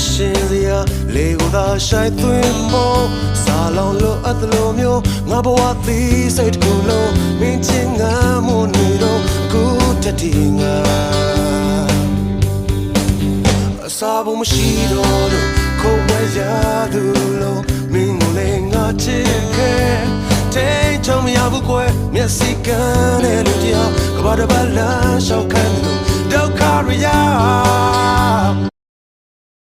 ရှင်စရာလေကိုသာရှိုက်သွင်းဖို့စာလောင်လို့အသလိုမျိုးငါဘဝသေးစိတ်တစ်ခုလုံးမင်းချင်းငါမနေတော့အခုတတိငါအစာဘုံမရှိတော့လို့ခိုးဝဲရသူလို့မင်းကိုလည်းငါချစ်ခဲ့တဲ့ချုံမရဘူးကွယ်မျက်စိကန်းတဲ့လူတယောက်ကဘာတပတ်လမ်းလျှောက်ခံတယ်လို့ဒုက္ခရရ